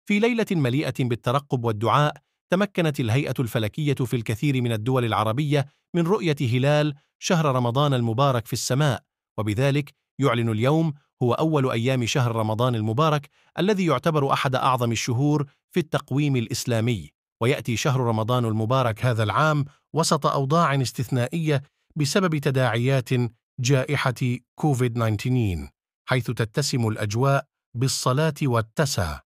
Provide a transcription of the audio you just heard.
في ليلة مليئة بالترقب والدعاء، تمكنت الهيئة الفلكية في الكثير من الدول العربية من رؤية هلال شهر رمضان المبارك في السماء، وبذلك يعلن اليوم هو أول أيام شهر رمضان المبارك الذي يعتبر أحد أعظم الشهور في التقويم الإسلامي. ويأتي شهر رمضان المبارك هذا العام وسط أوضاع استثنائية بسبب تداعيات جائحة كوفيد-19، حيث تتسم الأجواء بالصلاة والتسى